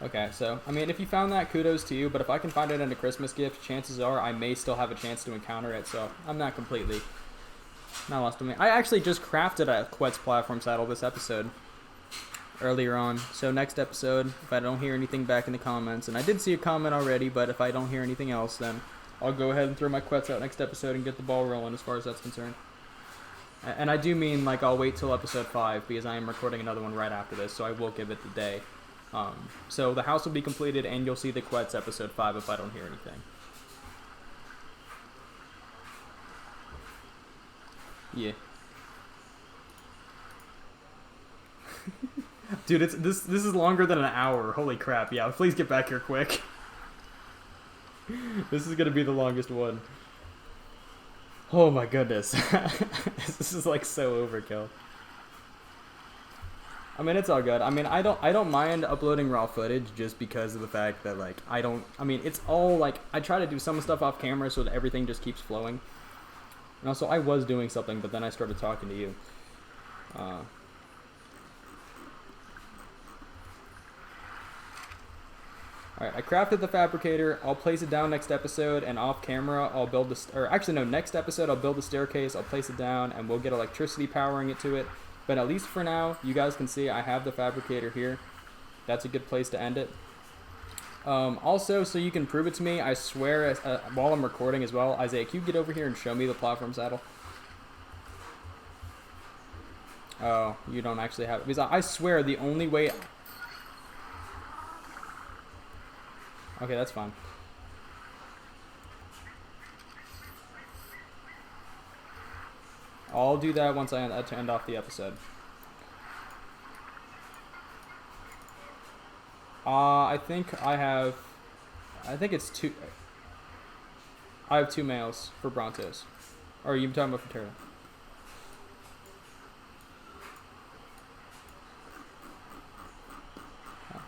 Okay, so, I mean, if you found that, kudos to you, but if I can find it in a Christmas gift, chances are I may still have a chance to encounter it, so I'm not completely not lost on me. I actually just crafted a Quetz platform saddle this episode, earlier on, so next episode, if I don't hear anything back in the comments, and I did see a comment already, but if I don't hear anything else, then I'll go ahead and throw my Quetz out next episode and get the ball rolling as far as that's concerned. And I do mean, like, I'll wait till episode 5, because I am recording another one right after this, so I will give it the day. So the house will be completed, and you'll see the Quetz episode 5 if I don't hear anything. Yeah. Dude, this is longer than an hour. Holy crap. Yeah, please get back here quick. This is gonna be the longest one. Oh my goodness. This is like so overkill. I mean, it's all good. I mean, I don't mind uploading raw footage just because of the fact that, like, I mean, it's all, like, I try to do some stuff off camera so that everything just keeps flowing. And also, I was doing something, but then I started talking to you. Alright, I crafted the fabricator. I'll place it down next episode, and off camera, I'll build the... Or actually, no, next episode, I'll build the staircase, I'll place it down, and we'll get electricity powering it to it. But at least for now, you guys can see I have the fabricator here. That's a good place to end it. Also, so you can prove it to me, I swear, while I'm recording as well, Isaiah, can you get over here and show me the platform saddle? Oh, you don't actually have it. Because I swear the only way... Okay, that's fine. I'll do that once I end off the episode. I think it's 2. I have 2 males for Brontos. Or are you talking about for Terra? Oh.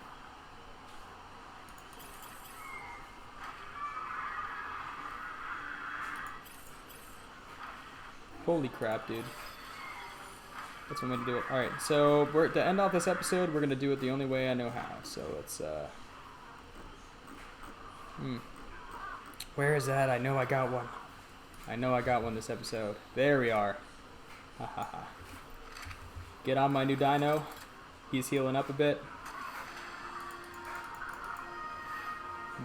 Holy crap, dude. That's one way to do it. Alright, so to end off this episode, we're going to do it the only way I know how. So let's, Where is that? I know I got one. I know I got one this episode. There we are. Ha ha ha. Get on my new dino. He's healing up a bit.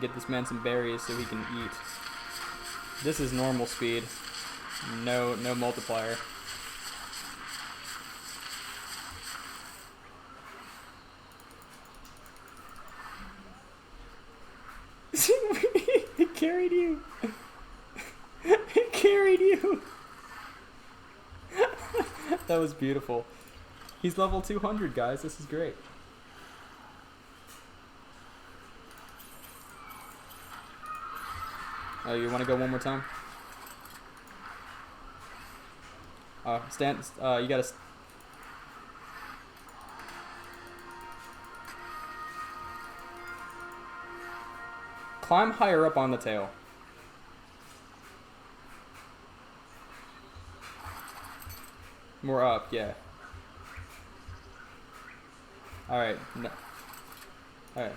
Get this man some berries so he can eat. This is normal speed. No multiplier. It carried you. It carried you. That was beautiful. He's level 200, guys. This is great. Oh, you want to go one more time? You gotta... Climb higher up on the tail. More up, yeah. Alright, no. Alright.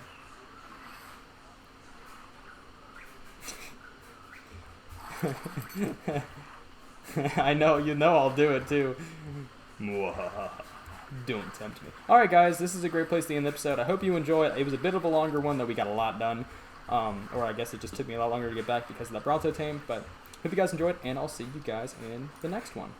I know, you know I'll do it too. Don't tempt me. Alright guys, this is a great place to end the episode. I hope you enjoy it. It was a bit of a longer one, though we got a lot done. Or I guess it just took me a lot longer to get back because of that Bronto tame. But hope you guys enjoyed, and I'll see you guys in the next one.